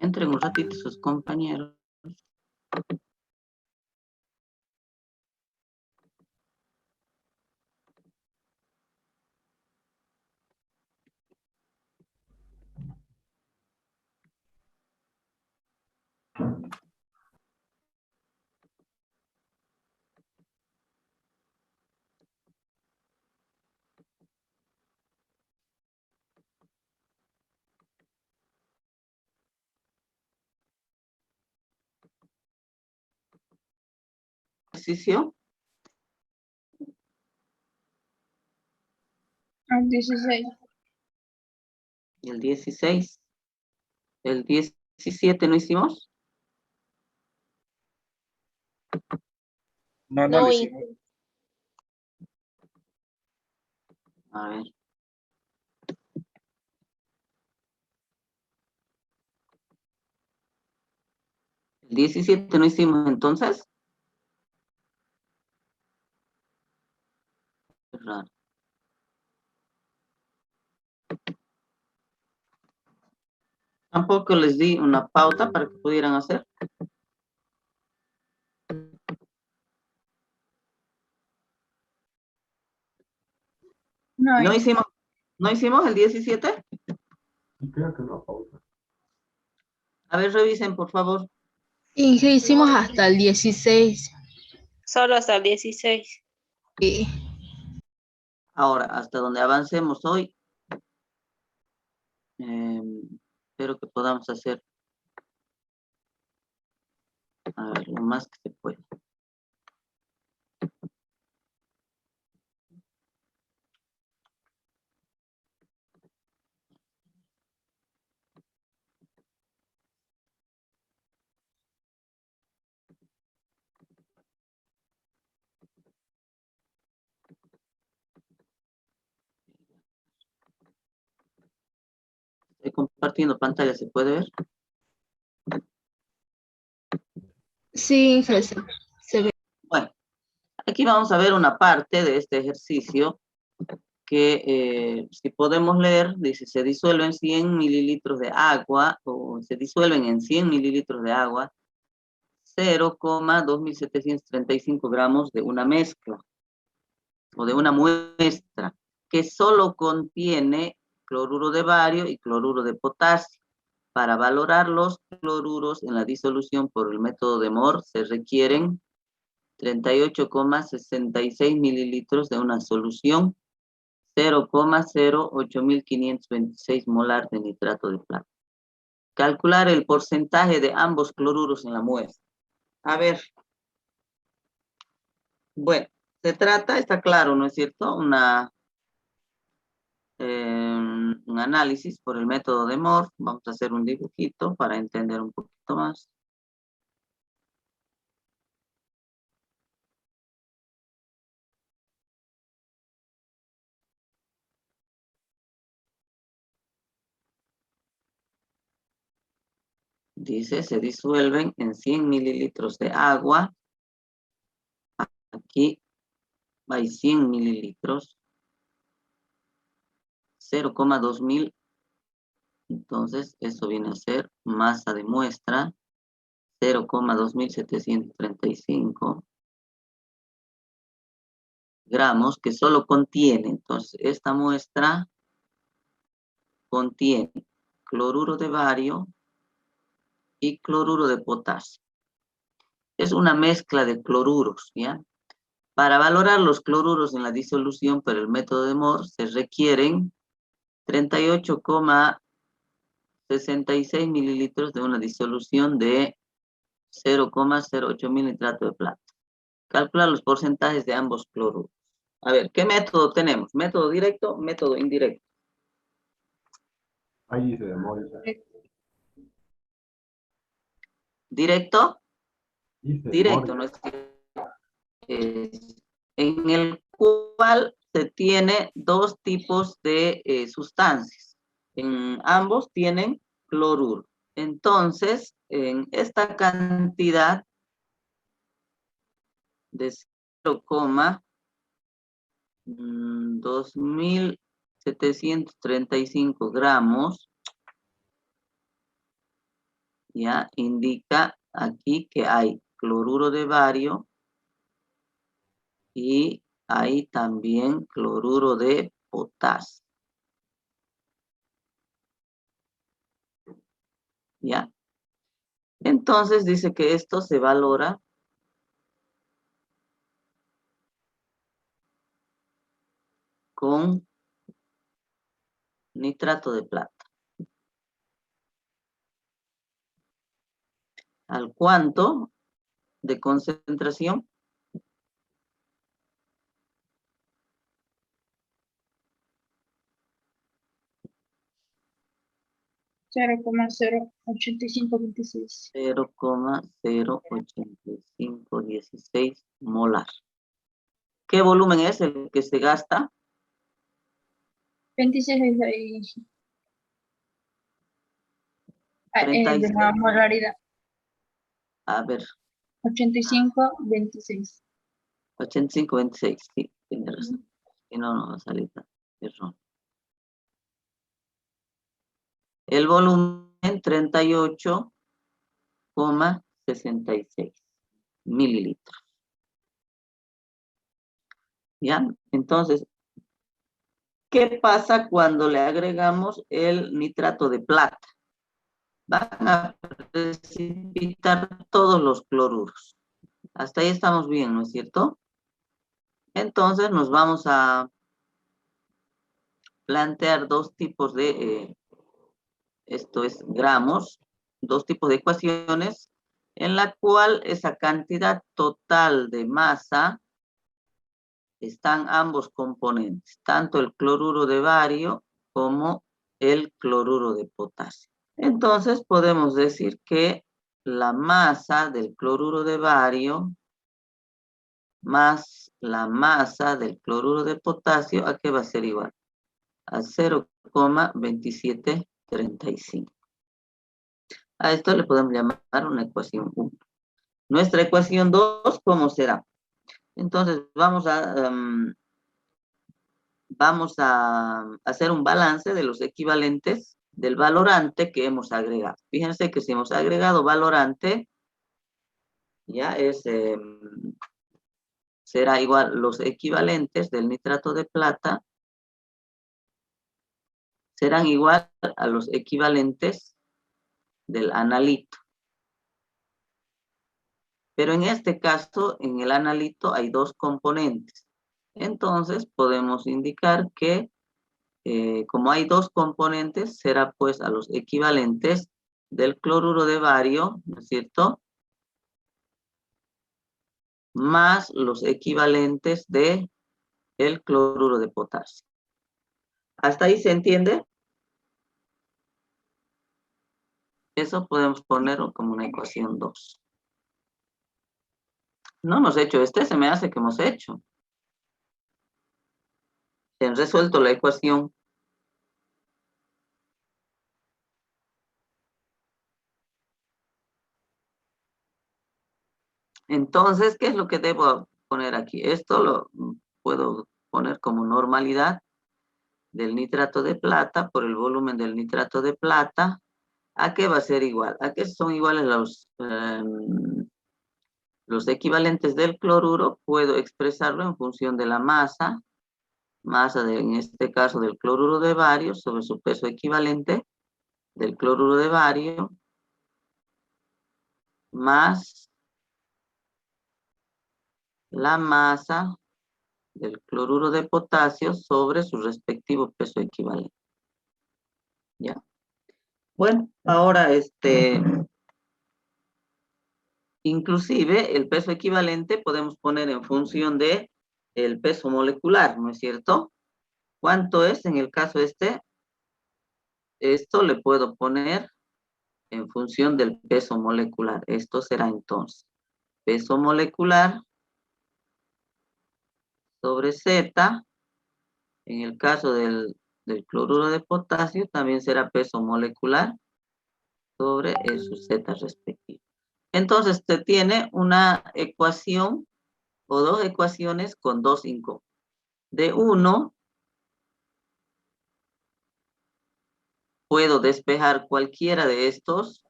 Entren un ratito sus compañeros. Ejercicio. El 16. Y el 16. El 17 no hicimos. No, no No lo hice. hicimos. A ver. El 17 no hicimos entonces. Qué raro. Tampoco les di una pauta para que pudieran hacer. No ¿No hice. hicimos el 17? Creo que no, pausa. A ver, revisen, por favor. Y que hicimos hasta el 16. Solo hasta el 16. Sí. Ahora, hasta donde avancemos hoy, espero que podamos hacer a ver, lo más que se pueda. Estoy compartiendo pantalla, ¿se puede ver? Sí, se ve. Bueno, aquí vamos a ver una parte de este ejercicio que si podemos leer, dice, se disuelven 100 mililitros de agua, o se disuelven en 100 mililitros de agua, 0,2735 gramos de una mezcla, o de una muestra, que solo contiene cloruro de bario y cloruro de potasio. Para valorar los cloruros en la disolución por el método de Mohr, se requieren 38,66 mililitros de una solución, 0,08526 molar de nitrato de plata. Calcular el porcentaje de ambos cloruros en la muestra. A ver. Bueno, se trata, está claro, ¿no es cierto? Un análisis por el método de Mohr. Vamos a hacer un dibujito para entender un poquito más. Dice, se disuelven en 100 mililitros de agua. Aquí hay 100 mililitros. 0,2000. Entonces, eso viene a ser masa de muestra. 0,2735 gramos, que solo contiene. Entonces, esta muestra contiene cloruro de bario y cloruro de potasio. Es una mezcla de cloruros, ¿ya? Para valorar los cloruros en la disolución por el método de Mohr se requieren 38,66 mililitros de una disolución de 0,08 nitrato de plata. Calcular los porcentajes de ambos cloruros. A ver, ¿qué método tenemos? ¿Método directo? ¿Método indirecto? Ahí se demora. ¿Directo? Dice Directo, ¿no es cierto? En el cual se tiene dos tipos de sustancias. En ambos tienen cloruro. Entonces, en esta cantidad de 0,2735 gramos, ya indica aquí que hay cloruro de bario y hay también cloruro de potasio. ¿Ya? Entonces dice que esto se valora con nitrato de plata. ¿Al cuánto de concentración? 0,08526. 0,08516 molar. ¿Qué volumen es el que se gasta? 26 de 36. la molaridad. A ver, 8526. 8526. Sí, tiene razón. Si no, no va a salir tan error. El volumen 38,66 mililitros. ¿Ya? Entonces, ¿qué pasa cuando le agregamos el nitrato de plata? Van a precipitar todos los cloruros. Hasta ahí estamos bien, ¿no es cierto? Entonces nos vamos a plantear dos tipos de, esto es gramos, dos tipos de ecuaciones en la cual esa cantidad total de masa están ambos componentes, tanto el cloruro de bario como el cloruro de potasio. Entonces podemos decir que la masa del cloruro de bario más la masa del cloruro de potasio, ¿a qué va a ser igual? A 0,2735. A esto le podemos llamar una ecuación 1. Nuestra ecuación 2, ¿cómo será? Entonces vamos a hacer un balance de los equivalentes del valorante que hemos agregado. Fíjense que si hemos agregado valorante, ya será igual los equivalentes del nitrato de plata serán igual a los equivalentes del analito. Pero en este caso, en el analito hay dos componentes. Entonces podemos indicar que como hay dos componentes, será pues a los equivalentes del cloruro de bario, ¿no es cierto? Más los equivalentes de el cloruro de potasio. ¿Hasta ahí se entiende? Eso podemos ponerlo como una ecuación 2. No hemos hecho se me hace que hemos hecho. Se han resuelto la ecuación. Entonces, ¿qué es lo que debo poner aquí? Esto lo puedo poner como normalidad del nitrato de plata por el volumen del nitrato de plata. ¿A qué va a ser igual? ¿A qué son iguales los equivalentes del cloruro? Puedo expresarlo en función de la masa en este caso del cloruro de bario sobre su peso equivalente del cloruro de bario más la masa del cloruro de potasio sobre su respectivo peso equivalente. ¿Ya? Bueno, ahora inclusive el peso equivalente podemos poner en función de el peso molecular, ¿no es cierto? ¿Cuánto es en el caso Esto le puedo poner en función del peso molecular. Esto será entonces peso molecular sobre Z. En el caso del cloruro de potasio también será peso molecular sobre su Z respectivo. Entonces se tiene una ecuación o dos ecuaciones con dos incógnitas. De uno, puedo despejar cualquiera de estos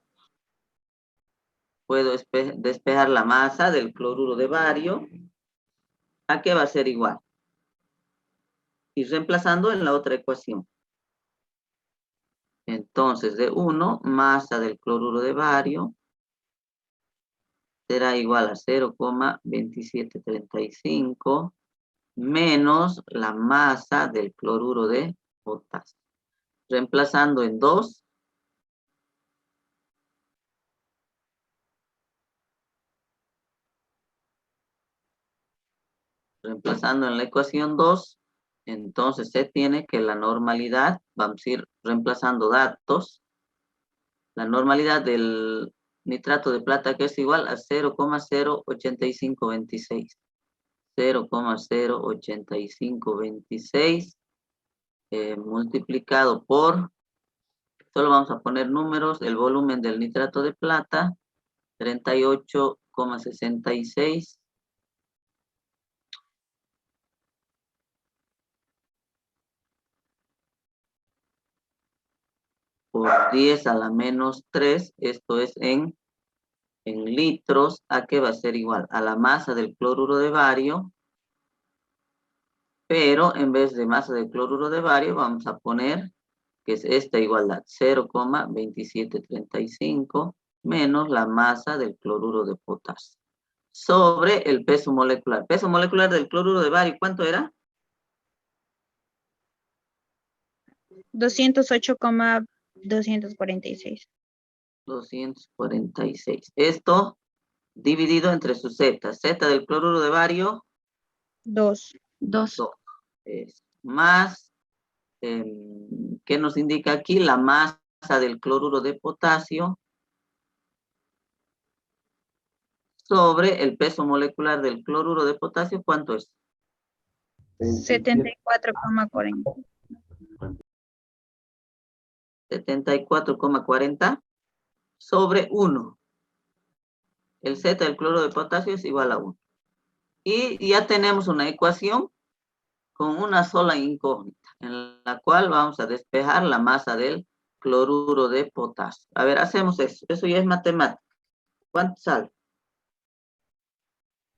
puedo despejar la masa del cloruro de bario. ¿A qué va a ser igual? Y reemplazando en la otra ecuación. Entonces, de 1, masa del cloruro de bario será igual a 0,2735 menos la masa del cloruro de potasio. Reemplazando en 2, reemplazando en la ecuación 2, entonces se tiene que la normalidad, vamos a ir reemplazando datos, la normalidad del nitrato de plata que es igual a 0,08526. 0,08526 multiplicado por, solo vamos a poner números, el volumen del nitrato de plata, 38,66 por 10 a la menos 3, esto es en litros, ¿a qué va a ser igual? A la masa del cloruro de bario, pero en vez de masa del cloruro de bario vamos a poner que es esta igualdad, 0,2735 menos la masa del cloruro de potasio, sobre el peso molecular. Peso molecular del cloruro de bario, ¿cuánto era? 208,246. 246. Esto dividido entre sus zetas. Zeta del cloruro de bario, 2. 2. Es más, ¿qué nos indica aquí? La masa del cloruro de potasio sobre el peso molecular del cloruro de potasio, ¿cuánto es? 74,40. 74,40 sobre 1. El Z del cloruro de potasio es igual a 1. Y ya tenemos una ecuación con una sola incógnita, en la cual vamos a despejar la masa del cloruro de potasio. A ver, hacemos eso. Eso ya es matemática. ¿Cuánto sale?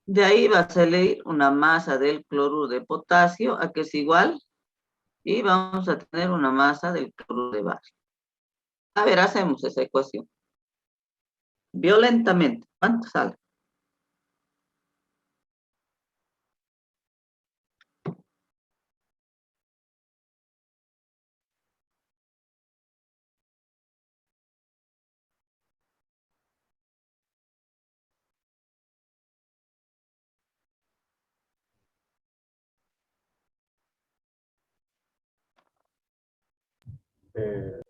De ahí va a salir una masa del cloruro de potasio, a que es igual, y vamos a tener una masa del cloruro de bario. A ver, hacemos esa ecuación. Violentamente, ¿cuánto sale? Eh,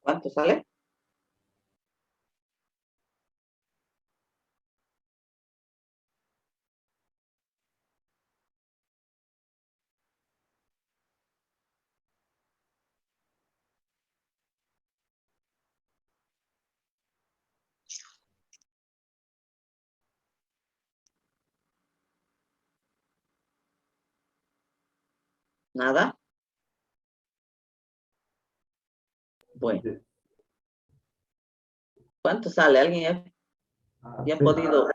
¿Cuánto sale? ¿Nada? Bueno, de- ¿cuánto sale? ¿Alguien ya ha sí, podido?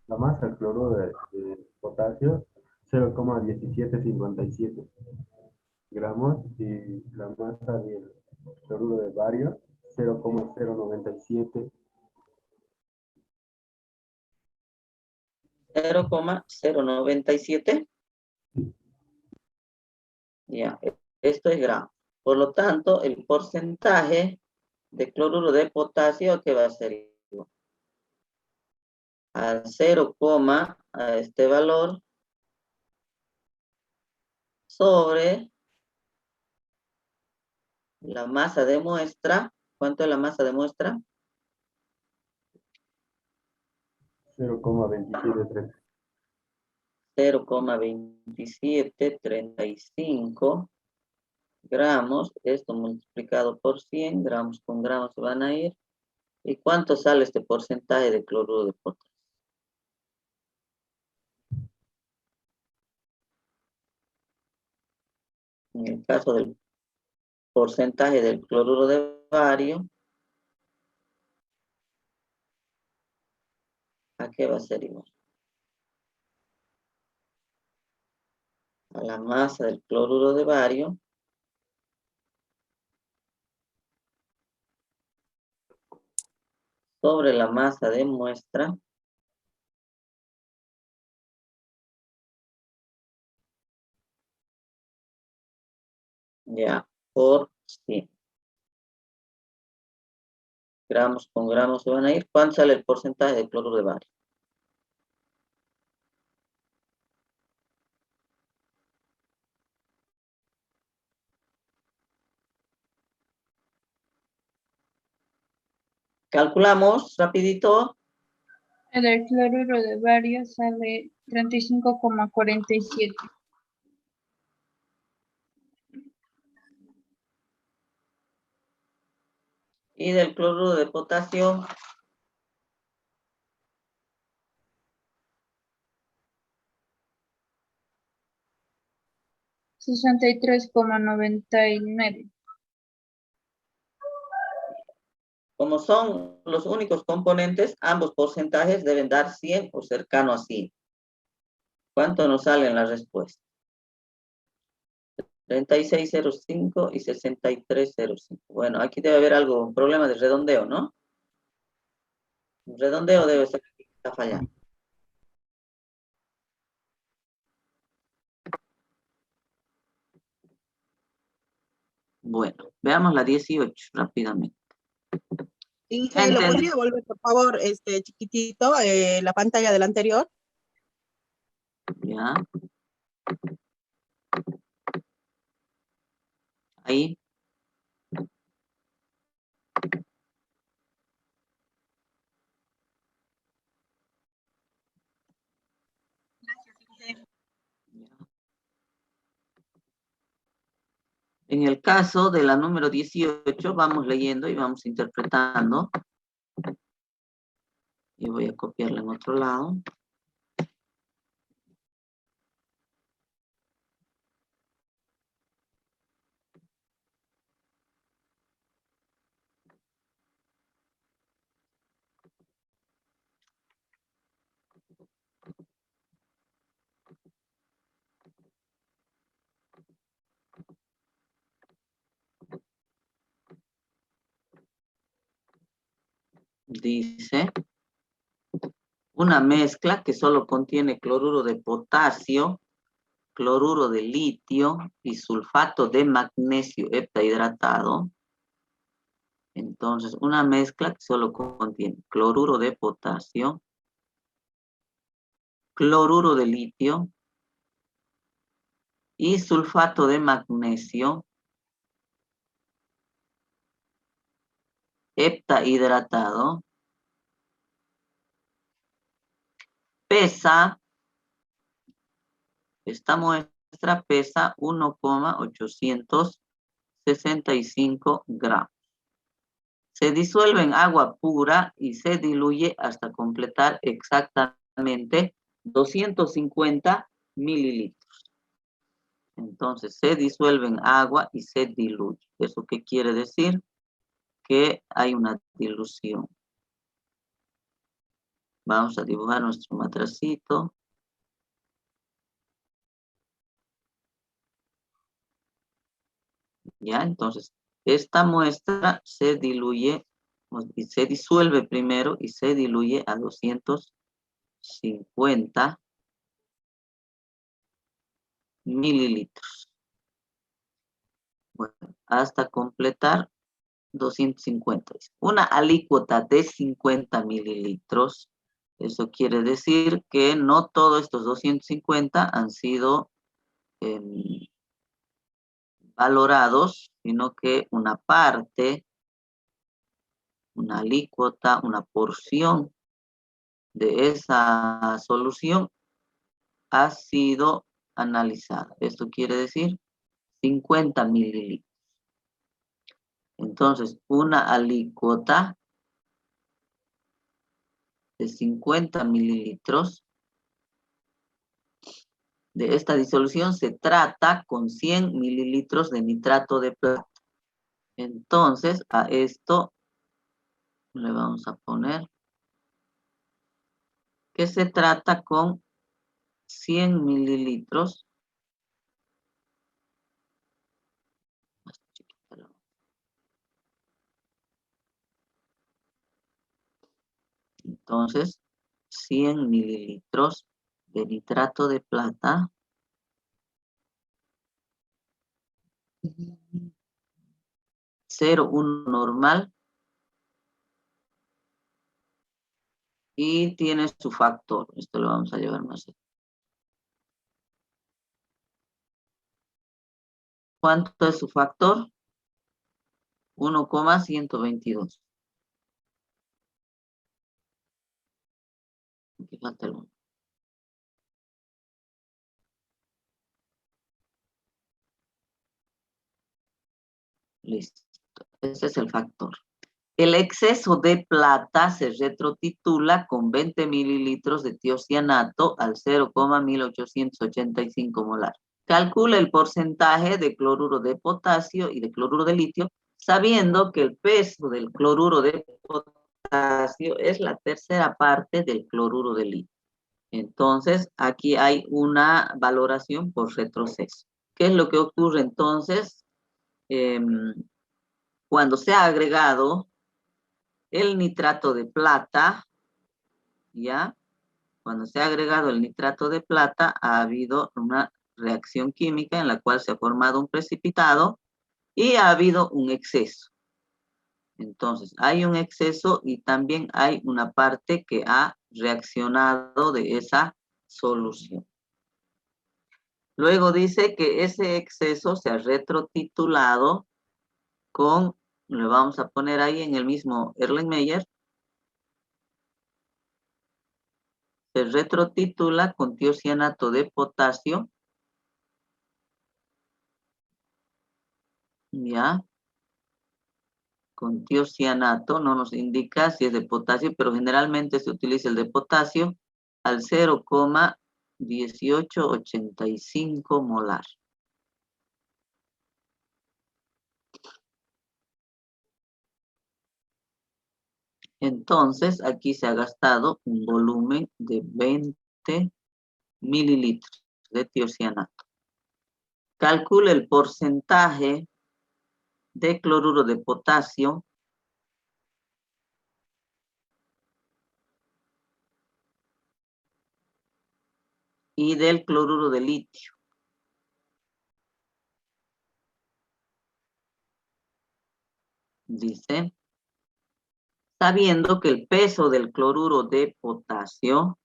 la masa del cloruro de potasio, 0,1757 gramos, y la masa del cloruro de bario, 0,097. 0,097. Ya, esto es gramo. Por lo tanto, el porcentaje de cloruro de potasio que va a ser igual al 0, a este valor sobre la masa de muestra. ¿Cuánto es la masa de muestra? 0,2730. 0,2735 gramos. Esto multiplicado por 100, gramos con gramos se van a ir. ¿Y cuánto sale este porcentaje de cloruro de potasio? En el caso del porcentaje del cloruro de bario, ¿a qué va a ser igual? A la masa del cloruro de bario sobre la masa de muestra ya por 100. Gramos con gramos se van a ir. ¿Cuánto sale el porcentaje de cloruro de bario? Calculamos rapidito. El cloruro de bario sale 35,47. Y del cloruro de potasio, $63,99. como son los únicos componentes, ambos porcentajes deben dar 100 o cercano a 100. ¿Cuánto nos sale en la respuesta? 36,05 y 63,05. Bueno, aquí debe haber algo, un problema de redondeo, ¿no? Un redondeo debe ser que está fallando. Bueno, veamos la 18 rápidamente. Inge, ¿lo Enten- podría volver, por favor, chiquitito, la pantalla del anterior? Ya. Ahí. En el caso de la número 18, vamos leyendo y vamos interpretando. Y voy a copiarla en otro lado. Dice, una mezcla que solo contiene cloruro de potasio, cloruro de litio y sulfato de magnesio heptahidratado. Entonces, una mezcla que solo contiene cloruro de potasio, cloruro de litio y sulfato de magnesio heptahidratado pesa, esta muestra pesa 1,865 gramos. Se disuelve en agua pura y se diluye hasta completar exactamente 250 mililitros. Entonces, se disuelve en agua y se diluye. ¿Eso qué quiere decir? Que hay una dilución. Vamos a dibujar nuestro matracito. Ya, entonces, esta muestra se diluye, se disuelve primero y se diluye a 250 mililitros. Bueno, hasta completar 250. Una alícuota de 50 mililitros. Eso quiere decir que no todos estos 250 han sido valorados, sino que una parte, una alícuota, una porción de esa solución ha sido analizada. Esto quiere decir 50 mililitros. Entonces, una alícuota de 50 mililitros de esta disolución se trata con 100 mililitros de nitrato de plata. Entonces, a esto le vamos a poner que se trata con 100 mililitros. Entonces, 100 mililitros de nitrato de plata. (0,1 normal). Y tiene su factor. Esto lo vamos a llevar más. ¿Cuánto es su factor? 1,122. Aquí falta el 1. Listo. Ese es el factor. El exceso de plata se retrotitula con 20 mililitros de tiocianato al 0,1885 molar. Calcula el porcentaje de cloruro de potasio y de cloruro de litio, sabiendo que el peso del cloruro de potasio es la tercera parte del cloruro de litio. Entonces, aquí hay una valoración por retroceso. ¿Qué es lo que ocurre entonces? Cuando se ha agregado el nitrato de plata, ¿ya? Cuando se ha agregado el nitrato de plata, ha habido una reacción química en la cual se ha formado un precipitado y ha habido un exceso. Entonces, hay un exceso y también hay una parte que ha reaccionado de esa solución. Luego dice que ese exceso se ha retrotitulado con, le vamos a poner ahí en el mismo Erlenmeyer, se retrotitula con tiocianato de potasio, ya, con tiocianato, no nos indica si es de potasio, pero generalmente se utiliza el de potasio al 0,1885 molar. Entonces, aquí se ha gastado un volumen de 20 mililitros de tiocianato. Calcule el porcentaje de cloruro de potasio y del cloruro de litio. Dice, sabiendo que el peso del cloruro de potasio,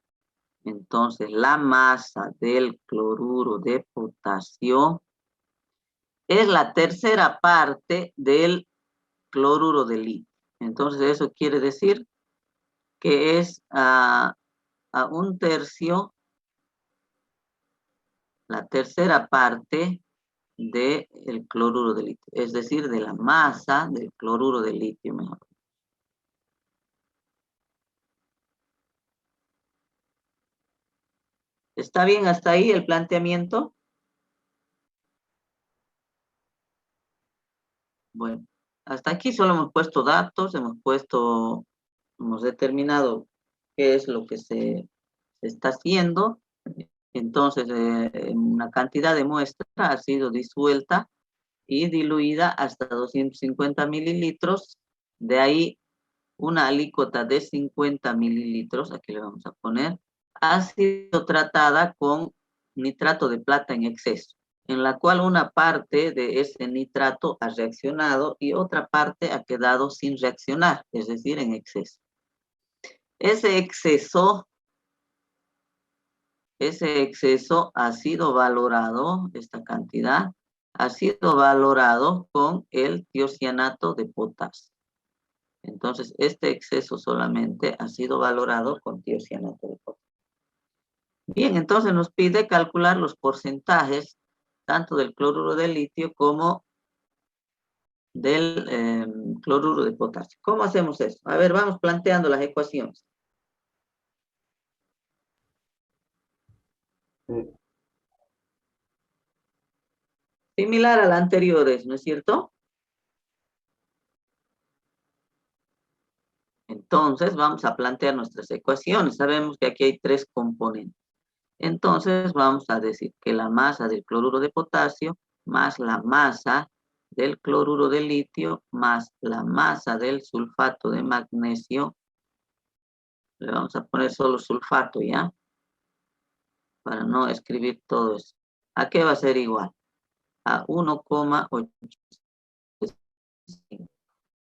entonces la masa del cloruro de potasio es la tercera parte del cloruro de litio. Entonces eso quiere decir que es a un tercio, la tercera parte del cloruro de litio, es decir, de la masa del cloruro de litio, mejor. ¿Está bien hasta ahí el planteamiento? Bueno, hasta aquí solo hemos puesto datos, hemos determinado qué es lo que se está haciendo. Entonces, una cantidad de muestra ha sido disuelta y diluida hasta 250 mililitros. De ahí, una alícuota de 50 mililitros, aquí le vamos a poner, ha sido tratada con nitrato de plata en exceso, en la cual una parte de ese nitrato ha reaccionado y otra parte ha quedado sin reaccionar, es decir, en exceso. Ese exceso ha sido valorado, esta cantidad, ha sido valorado con el tiocianato de potasio. Entonces, este exceso solamente ha sido valorado con tiocianato de potasio. Bien, entonces nos pide calcular los porcentajes tanto del cloruro de litio como del cloruro de potasio. ¿Cómo hacemos eso? A ver, vamos planteando las ecuaciones. Similar a la anterior, ¿no es cierto? Entonces vamos a plantear nuestras ecuaciones. Sabemos que aquí hay 3 componentes. Entonces vamos a decir que la masa del cloruro de potasio más la masa del cloruro de litio más la masa del sulfato de magnesio. Le vamos a poner solo sulfato, ¿ya? Para no escribir todo eso. ¿A qué va a ser igual? A 1,805.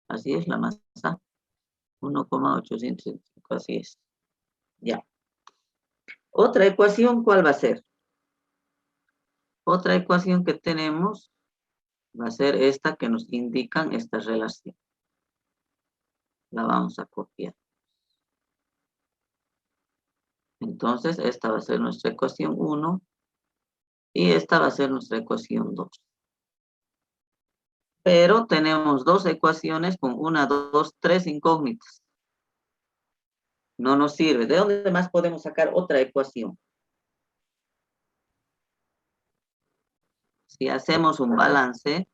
Así es la masa. 1,805, así es. Ya. Otra ecuación, ¿cuál va a ser? Otra ecuación que tenemos va a ser esta que nos indican esta relación. La vamos a copiar. Entonces, esta va a ser nuestra ecuación 1 y esta va a ser nuestra ecuación 2. Pero tenemos 2 ecuaciones con 1, 2, 3 incógnitas. No nos sirve. ¿De dónde más podemos sacar otra ecuación? Si hacemos un balance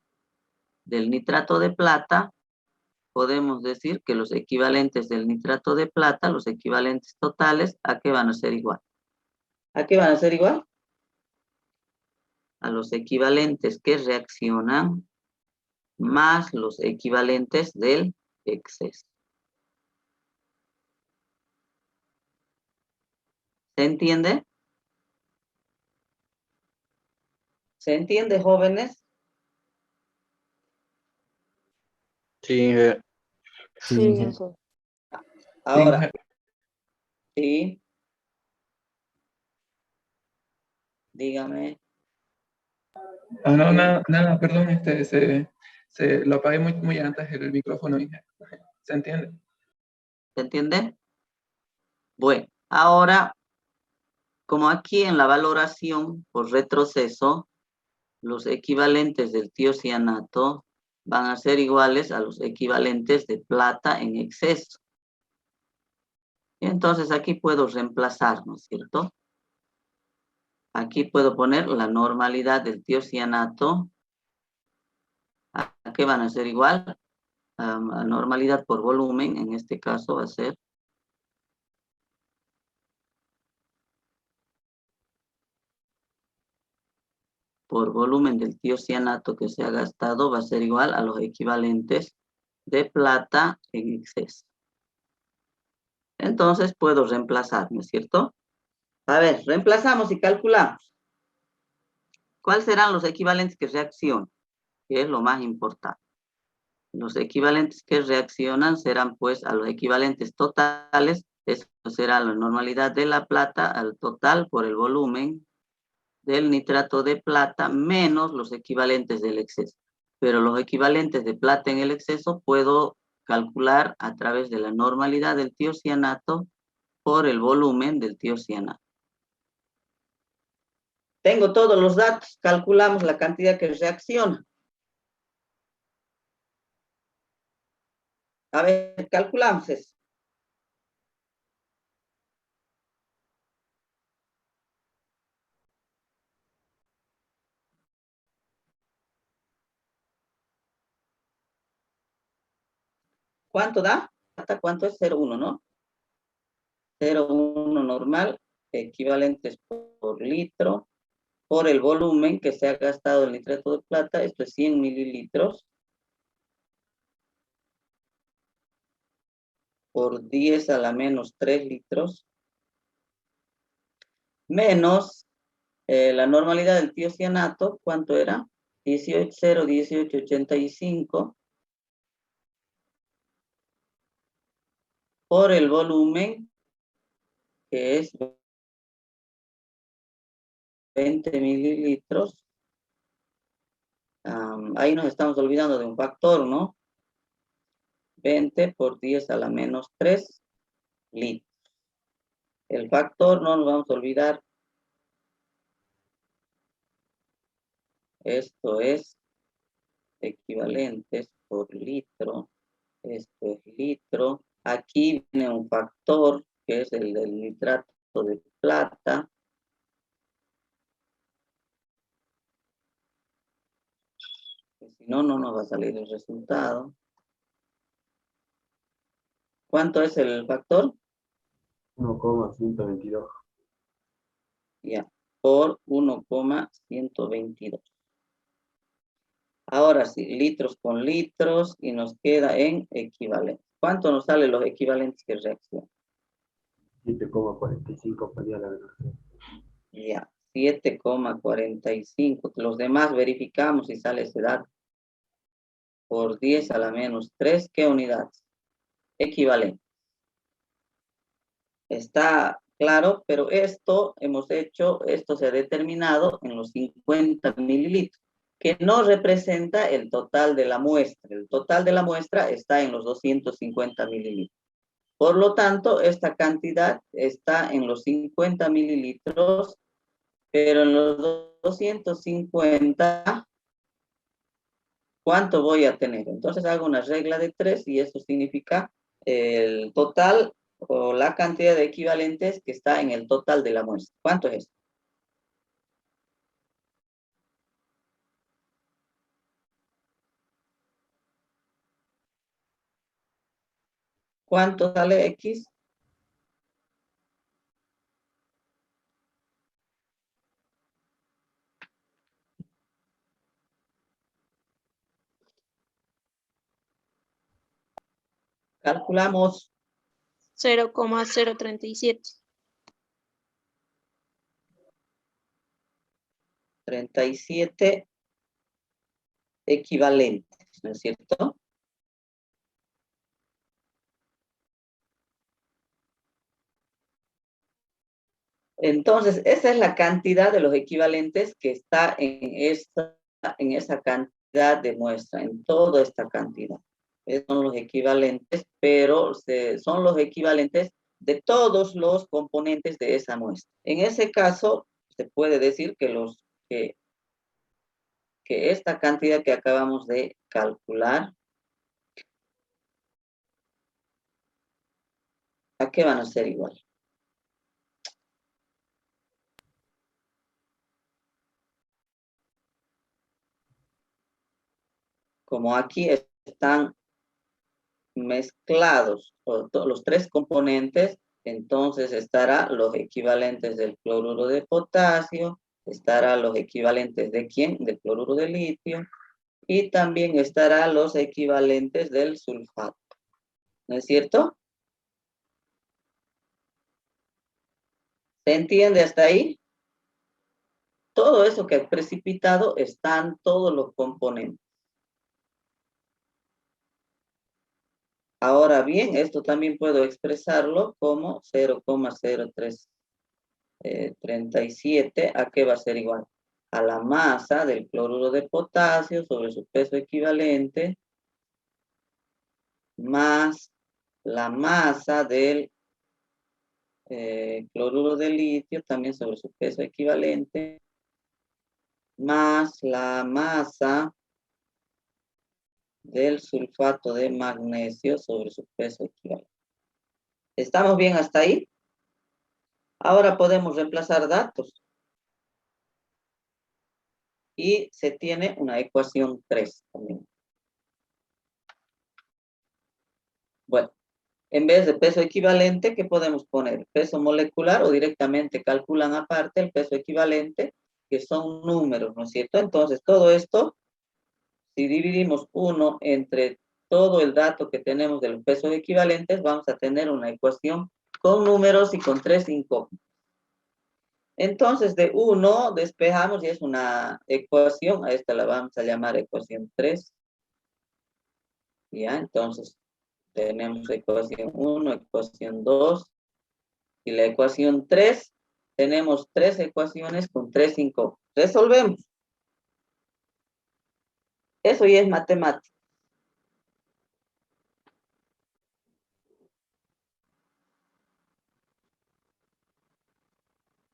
del nitrato de plata, podemos decir que los equivalentes del nitrato de plata, los equivalentes totales, ¿a qué van a ser igual? ¿A qué van a ser igual? A los equivalentes que reaccionan más los equivalentes del exceso. ¿Se entiende? ¿Se entiende, jóvenes? Sí, Sí, Ahora, sí, dígame. No, nada, perdón, se lo apagué muy antes el micrófono. ¿Se entiende? ¿Se entiende? Bueno, ahora, como aquí en la valoración por retroceso, los equivalentes del tiocianato van a ser iguales a los equivalentes de plata en exceso. Y entonces aquí puedo reemplazar, ¿no es cierto? Aquí puedo poner la normalidad del tiocianato. ¿A qué van a ser igual? A normalidad por volumen, en este caso va a ser por volumen del tiocianato que se ha gastado, va a ser igual a los equivalentes de plata en exceso. Entonces puedo reemplazar, ¿no es cierto? A ver, reemplazamos y calculamos. ¿Cuáles serán los equivalentes que reaccionan? Que es lo más importante. Los equivalentes que reaccionan serán pues a los equivalentes totales. Eso será la normalidad de la plata al total por el volumen del nitrato de plata menos los equivalentes del exceso. Pero los equivalentes de plata en el exceso puedo calcular a través de la normalidad del tiocianato por el volumen del tiocianato. Tengo todos los datos, calculamos la cantidad que reacciona. A ver, calculamos eso. ¿Cuánto da? ¿Hasta cuánto es 0,1, no? 0,1 normal, equivalentes por litro, por el volumen que se ha gastado el nitrato de plata, esto es 100 mililitros, por 10 a la menos 3 litros, menos la normalidad del tiocianato, ¿cuánto era? 18,018,85, por el volumen, que es 20 mililitros. Ahí nos estamos olvidando de un factor, ¿no? 20 por 10 a la menos 3 litros. El factor no nos vamos a olvidar. Esto es equivalentes por litro. Esto es litro. Aquí viene un factor que es el del nitrato de plata. Si no, no nos va a salir el resultado. ¿Cuánto es el factor? 1,122. Ya, por 1,122. Ahora sí, litros con litros y nos queda en equivalente. ¿Cuánto nos salen los equivalentes que reaccionan? 7,45 valía la velocidad. Ya, 7,45. Los demás verificamos si sale ese dato. Por 10 a la menos 3, ¿qué unidades? Equivalente. Está claro, pero esto esto se ha determinado en los 50 mililitros, que no representa el total de la muestra. El total de la muestra está en los 250 mililitros. Por lo tanto, esta cantidad está en los 50 mililitros, pero en los 250, ¿cuánto voy a tener? Entonces hago una regla de 3 y eso significa el total o la cantidad de equivalentes que está en el total de la muestra. ¿Cuánto es esto? ¿Cuánto sale X? Calculamos 0,037. 37 equivalentes, ¿no es cierto? Entonces, esa es la cantidad de los equivalentes que está en esa cantidad de muestra, en toda esta cantidad. Esos son los equivalentes, pero son los equivalentes de todos los componentes de esa muestra. En ese caso, se puede decir que esta cantidad que acabamos de calcular, ¿a qué van a ser igual? Como aquí están mezclados los tres componentes, entonces estará los equivalentes del cloruro de potasio, estará los equivalentes de ¿quién? Del cloruro de litio, y también estará los equivalentes del sulfato. ¿No es cierto? ¿Se entiende hasta ahí? Todo eso que he precipitado están todos los componentes. Ahora bien, esto también puedo expresarlo como 0,0337. ¿A qué va a ser igual? A la masa del cloruro de potasio sobre su peso equivalente, más la masa del cloruro de litio, también sobre su peso equivalente, más la masa del sulfato de magnesio sobre su peso equivalente. ¿Estamos bien hasta ahí? Ahora podemos reemplazar datos. Y se tiene una ecuación 3 también. Bueno, en vez de peso equivalente, ¿qué podemos poner? Peso molecular o directamente calculan aparte el peso equivalente, que son números, ¿no es cierto? Entonces, todo esto, si dividimos 1 entre todo el dato que tenemos de los pesos equivalentes, vamos a tener una ecuación con números y con 3 incógnitas. Entonces, de 1 despejamos y es una ecuación, a esta la vamos a llamar ecuación 3. Ya, entonces, tenemos ecuación 1, ecuación 2, y la ecuación 3, tenemos 3 ecuaciones con 3 incógnitas. Resolvemos. Eso ya es matemática.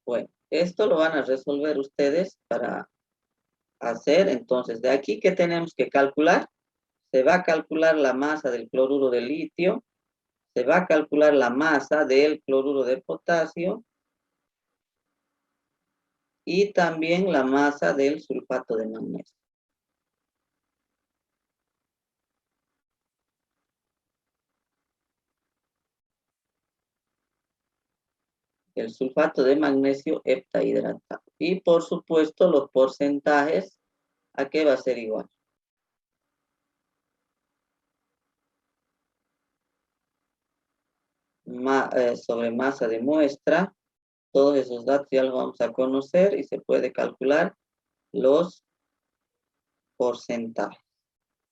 Bueno, esto lo van a resolver ustedes para hacer, entonces, de aquí que tenemos que calcular, se va a calcular la masa del cloruro de litio, se va a calcular la masa del cloruro de potasio y también la masa del sulfato de magnesio. el sulfato de magnesio heptahidratado. Y por supuesto los porcentajes, ¿a qué va a ser igual? Sobre masa de muestra, todos esos datos ya los vamos a conocer y se puede calcular los porcentajes.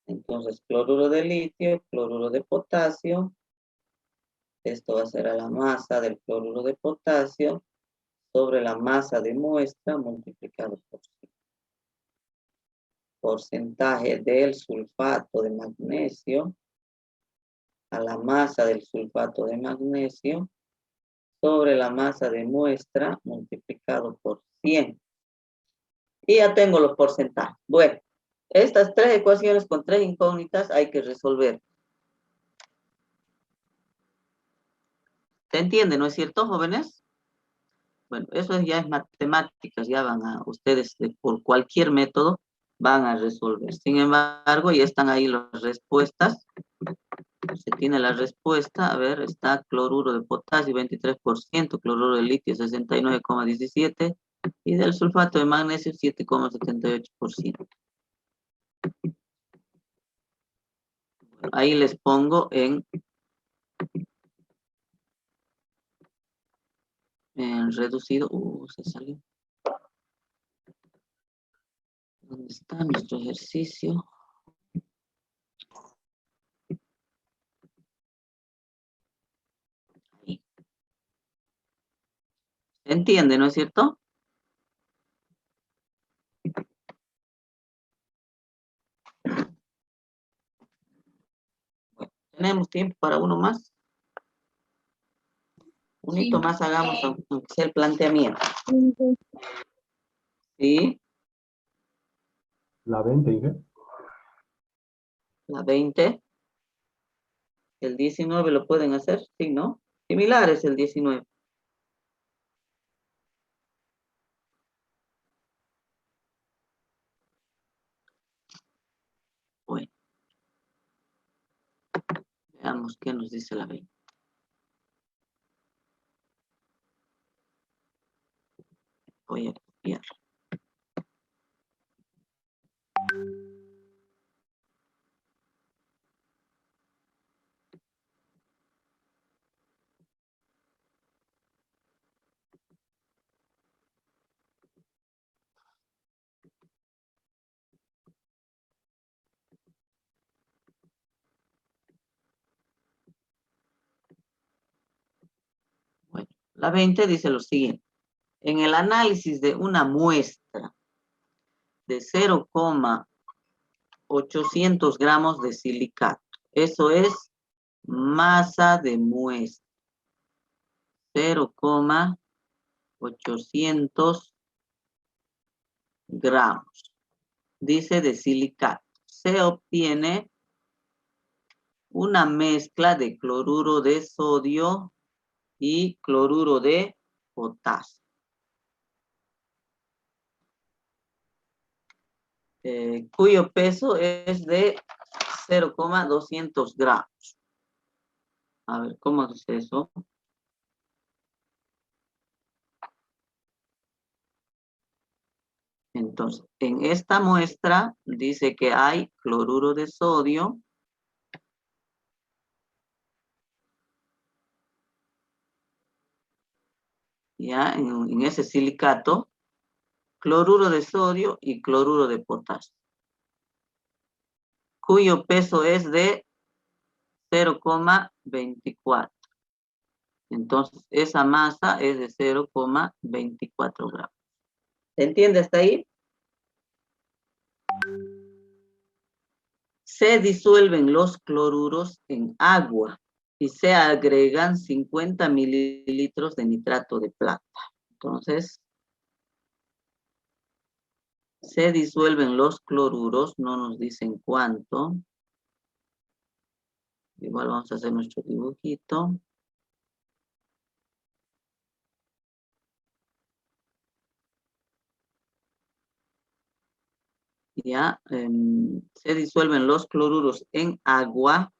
Entonces, cloruro de litio, cloruro de potasio, esto va a ser a la masa del cloruro de potasio sobre la masa de muestra multiplicado por 100. Porcentaje del sulfato de magnesio a la masa del sulfato de magnesio sobre la masa de muestra multiplicado por 100. Y ya tengo los porcentajes. Bueno, estas tres ecuaciones con tres incógnitas hay que resolver. ¿Se entiende, no es cierto, jóvenes? Bueno, eso ya es matemáticas, ya van a ustedes por cualquier método van a resolver. Sin embargo, ya están ahí las respuestas. Se tiene la respuesta, a ver, está cloruro de potasio 23%, cloruro de litio 69,17% y del sulfato de magnesio 7,78%. Ahí les pongo en reducido. Se salió. ¿Dónde está nuestro ejercicio? Ahí. ¿Se entiende, no es cierto? Bueno, tenemos tiempo para uno más. Un hito más hagamos aunque sea el planteamiento. ¿Sí? La 20, Inge. La 20. El 19 lo pueden hacer, ¿sí, no? Similar es el 19. Bueno. Veamos qué nos dice la 20. Voy a copiar. Bueno, la 20 dice lo siguiente. En el análisis de una muestra de 0,800 gramos de silicato, eso es masa de muestra, 0,800 gramos, dice de silicato. Se obtiene una mezcla de cloruro de sodio y cloruro de potasio. Cuyo peso es de 0,200 gramos. A ver, ¿cómo dice eso? Entonces, en esta muestra dice que hay cloruro de sodio ya en ese silicato, cloruro de sodio y cloruro de potasio, cuyo peso es de 0,24. Entonces, esa masa es de 0,24 gramos. ¿Se entiende hasta ahí? Se disuelven los cloruros en agua y se agregan 50 mililitros de nitrato de plata. Entonces, se disuelven los cloruros, no nos dicen cuánto. Igual vamos a hacer nuestro dibujito. Ya, se disuelven los cloruros en agua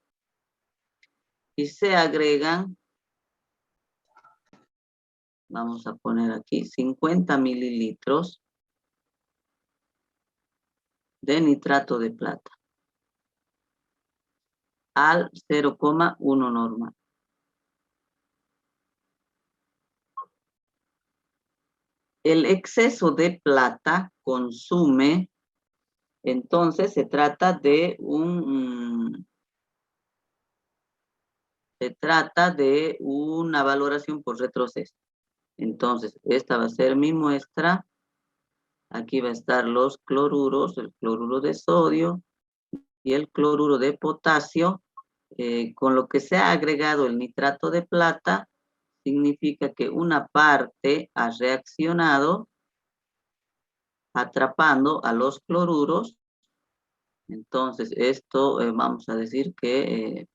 y se agregan Vamos a poner aquí 50 mililitros de nitrato de plata al 0,1 normal. El exceso de plata consume, entonces se trata de una valoración por retroceso. Entonces, esta va a ser mi muestra. Aquí va a estar los cloruros, el cloruro de sodio y el cloruro de potasio. Con lo que se ha agregado el nitrato de plata, significa que una parte ha reaccionado atrapando a los cloruros. Entonces, esto vamos a decir que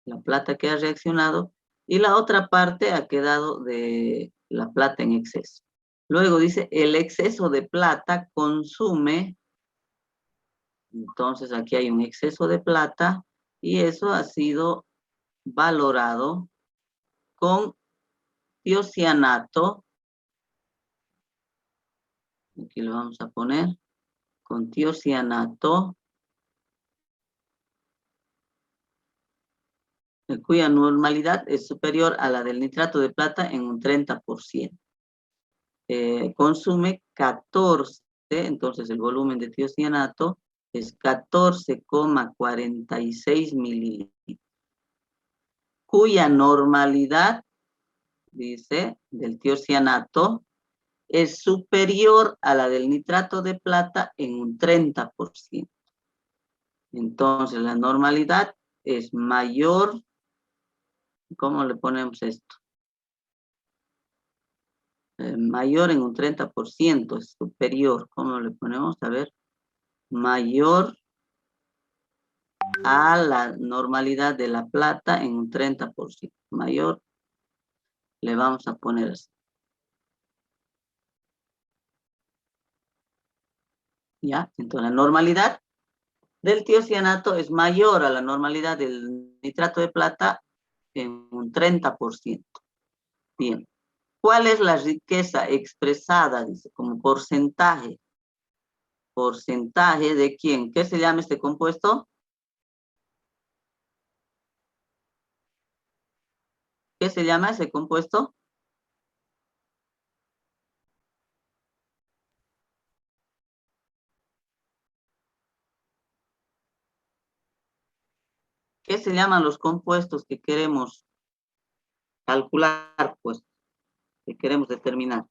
la plata que ha reaccionado y la otra parte ha quedado de la plata en exceso. Luego dice, el exceso de plata consume, entonces aquí hay un exceso de plata y eso ha sido valorado con tiocianato. Aquí lo vamos a poner con tiocianato, cuya normalidad es superior a la del nitrato de plata en un 30%. Consume 14, entonces el volumen de tiocianato es 14,46 mililitros, cuya normalidad, dice, del tiocianato es superior a la del nitrato de plata en un 30%. Entonces la normalidad es mayor. ¿Cómo le ponemos esto? Mayor en un 30%, es superior. ¿Cómo le ponemos? A ver. Mayor a la normalidad de la plata en un 30%. Mayor, le vamos a poner así. ¿Ya? Entonces la normalidad del tiocianato es mayor a la normalidad del nitrato de plata en un 30%. Bien. ¿Cuál es la riqueza expresada, dice, como porcentaje? ¿Porcentaje de quién? ¿Qué se llama este compuesto? ¿Qué se llama ese compuesto? ¿Qué se llaman los compuestos que queremos calcular, pues, que queremos determinar?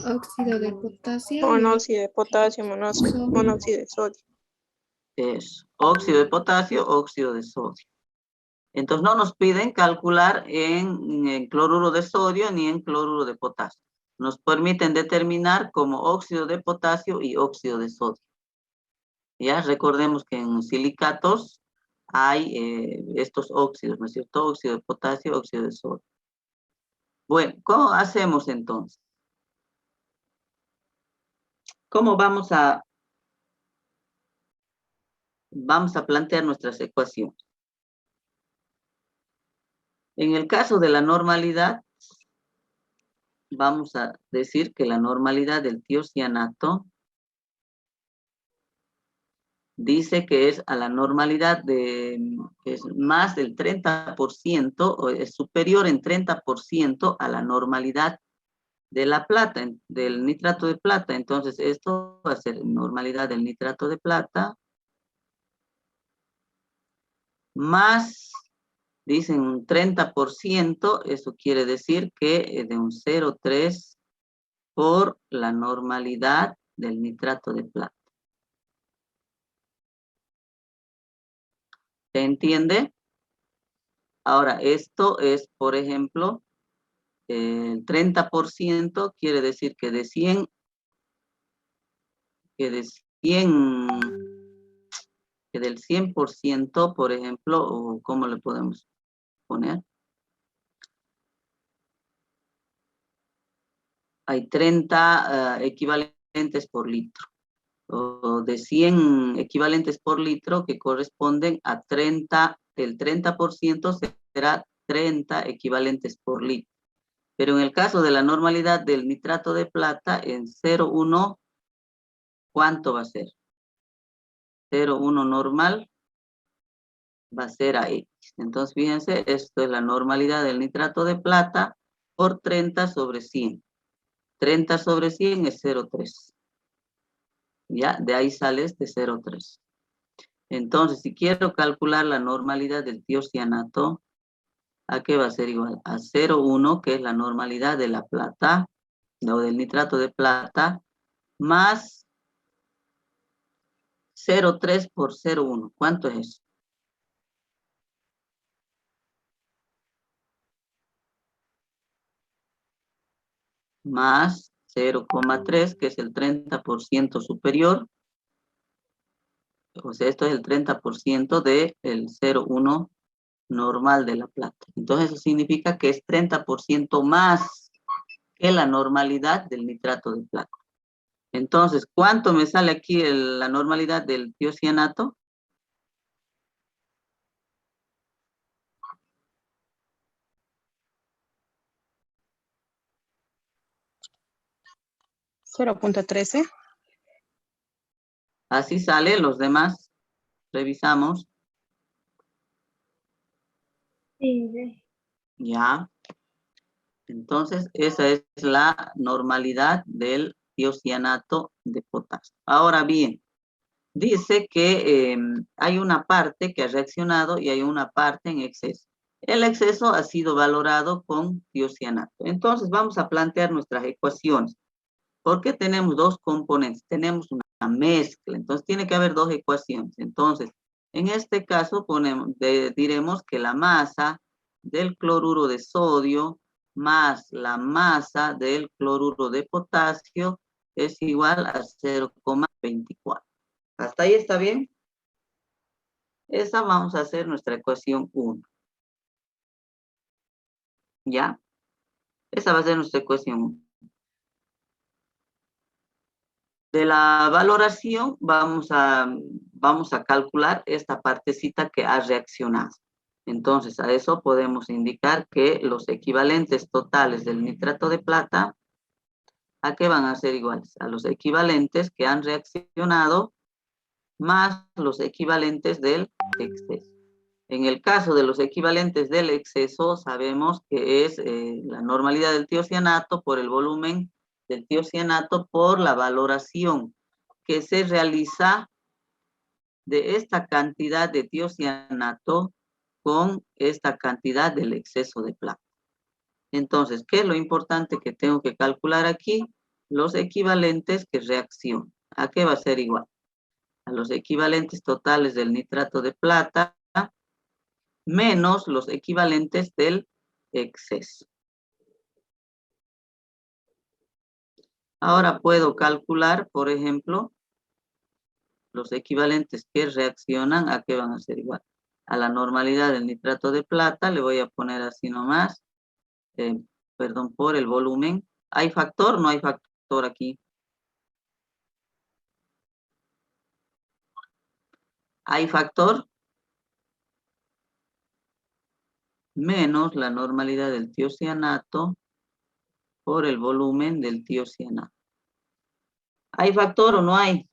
Óxido de potasio. Monóxido de potasio, monóxido de sodio. Es óxido de potasio, óxido de sodio. Entonces no nos piden calcular en cloruro de sodio ni en cloruro de potasio. Nos permiten determinar como óxido de potasio y óxido de sodio. Ya recordemos que en silicatos hay estos óxidos, ¿no es cierto? Óxido de potasio, óxido de sodio. Bueno, ¿cómo hacemos entonces? ¿Cómo vamos a plantear nuestras ecuaciones? En el caso de la normalidad, vamos a decir que la normalidad del tiocianato dice que es a la normalidad es más del 30%, o es superior en 30% a la normalidad de la plata, del nitrato de plata. Entonces, esto va a ser normalidad del nitrato de plata más, dicen un 30%, eso quiere decir que de un 0,3 por la normalidad del nitrato de plata. ¿Se entiende? Ahora, esto es, por ejemplo, el 30% quiere decir que de 100, que del 100%, por ejemplo, o ¿cómo le podemos poner? Hay 30 equivalentes por litro, o de 100 equivalentes por litro que corresponden a 30, el 30% será 30 equivalentes por litro. Pero en el caso de la normalidad del nitrato de plata, en 0,1, ¿cuánto va a ser? 0,1 normal va a ser a X. Entonces, fíjense, esto es la normalidad del nitrato de plata por 30 sobre 100. 30 sobre 100 es 0,3. Ya, de ahí sale este 0,3. Entonces, si quiero calcular la normalidad del tiocianato, ¿a qué va a ser igual? A 0,1, que es la normalidad de la plata, o del nitrato de plata, más 0,3 por 0,1. ¿Cuánto es eso? Más 0,3, que es el 30% superior. O sea, esto es el 30% del 0,1 normal de la plata. Entonces, eso significa que es 30% más que la normalidad del nitrato de plata. Entonces, ¿cuánto me sale aquí la normalidad del tiocianato? ¿0.13? Así sale, los demás revisamos. Sí. Ya. Entonces, esa es la normalidad del tiocianato de potasio. Ahora bien, dice que hay una parte que ha reaccionado y hay una parte en exceso. El exceso ha sido valorado con tiocianato. Entonces, vamos a plantear nuestras ecuaciones. ¿Por qué tenemos dos componentes? Tenemos una mezcla, entonces tiene que haber dos ecuaciones. Entonces, en este caso diremos que la masa del cloruro de sodio más la masa del cloruro de potasio es igual a 0,24. ¿Hasta ahí está bien? Esa vamos a hacer nuestra ecuación 1. ¿Ya? Esa va a ser nuestra ecuación 1. De la valoración vamos a calcular esta partecita que ha reaccionado. Entonces, a eso podemos indicar que los equivalentes totales del nitrato de plata, ¿a qué van a ser iguales? A los equivalentes que han reaccionado más los equivalentes del exceso. En el caso de los equivalentes del exceso, sabemos que es la normalidad del tiocianato por el volumen del tiocianato por la valoración que se realiza de esta cantidad de tiocianato con esta cantidad del exceso de plata. Entonces, ¿qué es lo importante que tengo que calcular aquí? Los equivalentes que reaccionan. ¿A qué va a ser igual? A los equivalentes totales del nitrato de plata menos los equivalentes del exceso. Ahora puedo calcular, por ejemplo, los equivalentes que reaccionan, ¿a qué van a ser igual? A la normalidad del nitrato de plata, le voy a poner así nomás, perdón, por el volumen. ¿Hay factor? No hay factor aquí. ¿Hay factor? Menos la normalidad del tiocianato por el volumen del tiocianato. ¿Hay factor o no hay?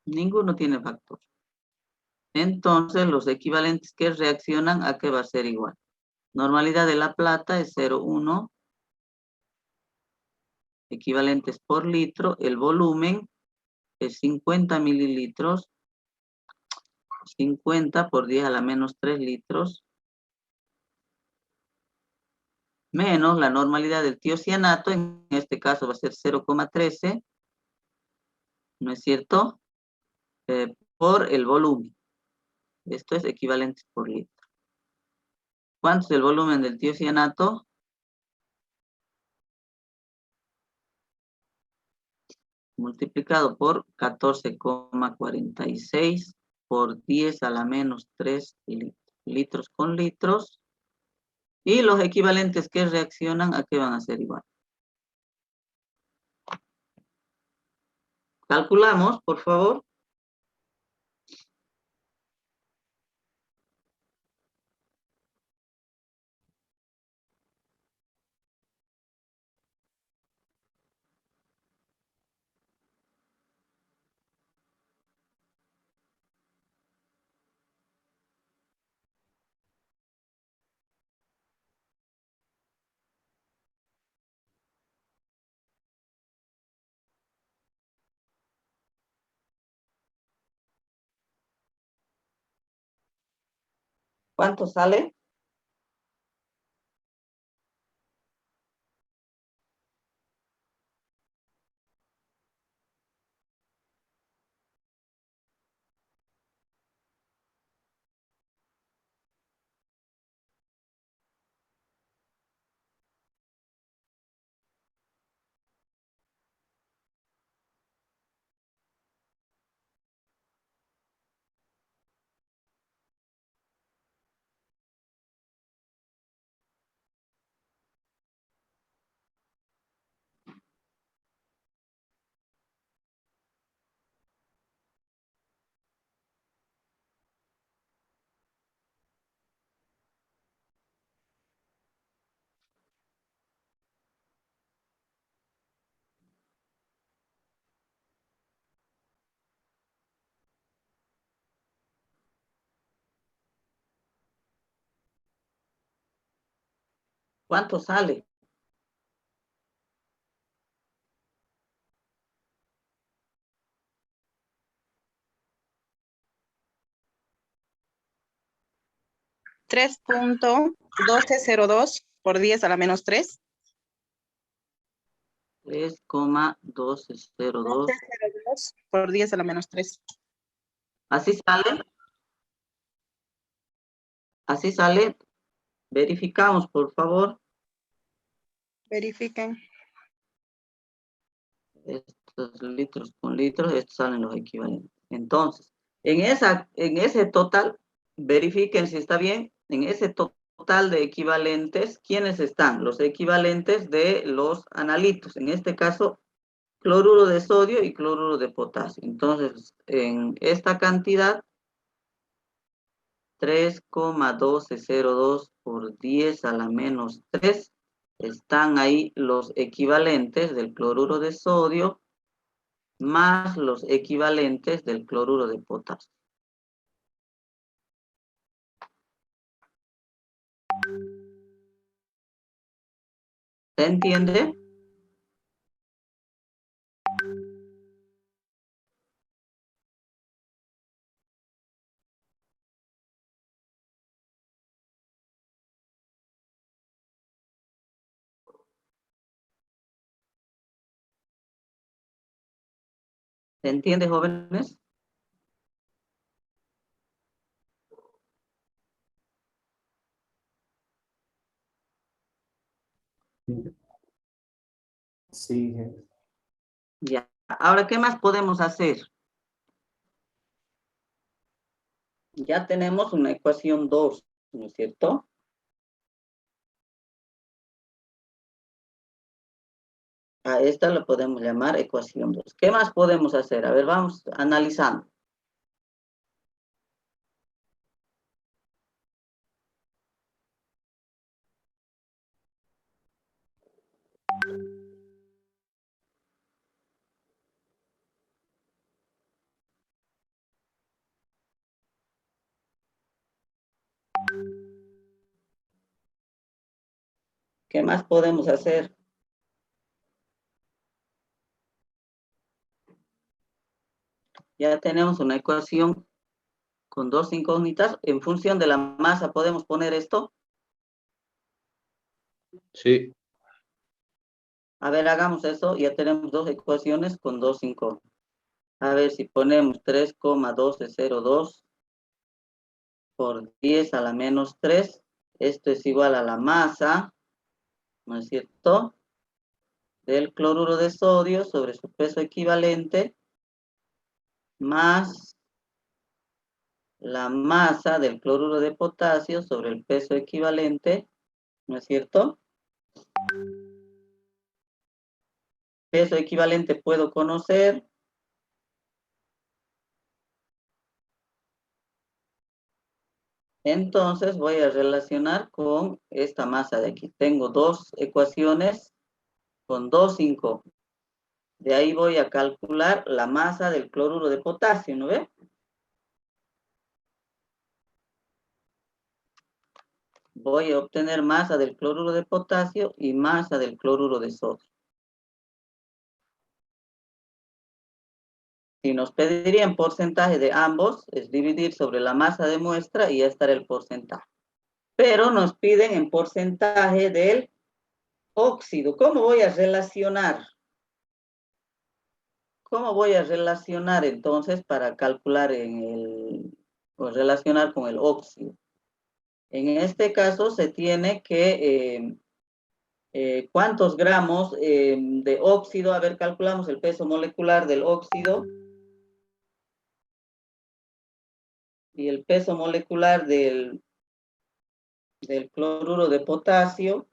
Ninguno tiene factor. Entonces, los equivalentes que reaccionan, ¿a qué va a ser igual? Normalidad de la plata es 0,1. Equivalentes por litro. El volumen es 50 mililitros. 50 por 10 a la menos 3 litros. Menos la normalidad del tiocianato, en este caso va a ser 0,13. ¿No es cierto? Por el volumen. Esto es equivalente por litro. ¿Cuánto es el volumen del tiocianato? Multiplicado por 14,46 por 10 a la menos 3 litros con litros. Y los equivalentes que reaccionan, ¿a qué van a ser igual? Calculamos, por favor. ¿Cuánto sale? ¿Cuánto sale? $3.1202 por 10 a la menos 3. 3,1202. Por 10 a la menos 3. ¿Así sale? ¿Así sale? Verificamos, por favor. Verifiquen. Estos litros con litros, estos salen los equivalentes. Entonces, en ese total, verifiquen si está bien. En ese total de equivalentes, ¿quiénes están? Los equivalentes de los analitos. En este caso, cloruro de sodio y cloruro de potasio. Entonces, en esta cantidad, 3,1202 por 10 a la menos 3, están ahí los equivalentes del cloruro de sodio más los equivalentes del cloruro de potasio. ¿Se entiende? ¿Se entiende, jóvenes? Sí, jefe. Ya. Ahora, ¿qué más podemos hacer? Ya tenemos una ecuación 2, ¿no es cierto? A esta lo podemos llamar ecuación 2. ¿Qué más podemos hacer? A ver, vamos analizando. ¿Qué más podemos hacer? Ya tenemos una ecuación con dos incógnitas. En función de la masa, ¿podemos poner esto? Sí. A ver, hagamos eso. Ya tenemos dos ecuaciones con dos incógnitas. A ver, si ponemos 3,1202 por 10 a la menos 3, esto es igual a la masa, ¿no es cierto?, del cloruro de sodio sobre su peso equivalente, más la masa del cloruro de potasio sobre el peso equivalente, ¿no es cierto? Peso equivalente puedo conocer. Entonces voy a relacionar con esta masa de aquí. Tengo dos ecuaciones con dos incógnitas. De ahí voy a calcular la masa del cloruro de potasio, ¿no ve? Voy a obtener masa del cloruro de potasio y masa del cloruro de sodio. Si nos pedirían porcentaje de ambos, es dividir sobre la masa de muestra y ya estará el porcentaje. Pero nos piden en porcentaje del óxido. ¿Cómo voy a relacionar? ¿Cómo voy a relacionar entonces para calcular o relacionar con el óxido? En este caso se tiene que, ¿cuántos gramos de óxido? A ver, calculamos el peso molecular del óxido. Y el peso molecular del cloruro de potasio.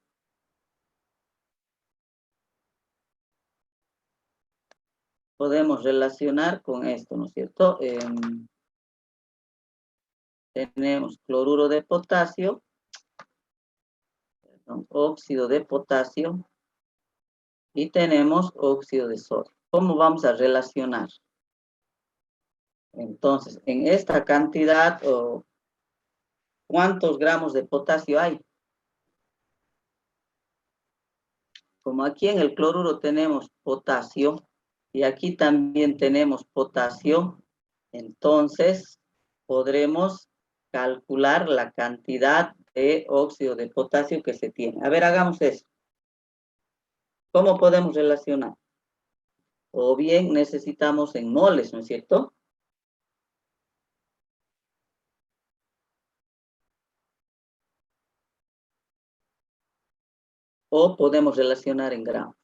Podemos relacionar con esto, ¿no es cierto? Tenemos cloruro de potasio, perdón, óxido de potasio, y tenemos óxido de sodio. ¿Cómo vamos a relacionar? Entonces, en esta cantidad, ¿cuántos gramos de potasio hay? Como aquí en el cloruro tenemos potasio, y aquí también tenemos potasio, entonces podremos calcular la cantidad de óxido de potasio que se tiene. A ver, hagamos eso. ¿Cómo podemos relacionar? O bien necesitamos en moles, ¿no es cierto? O podemos relacionar en gramos.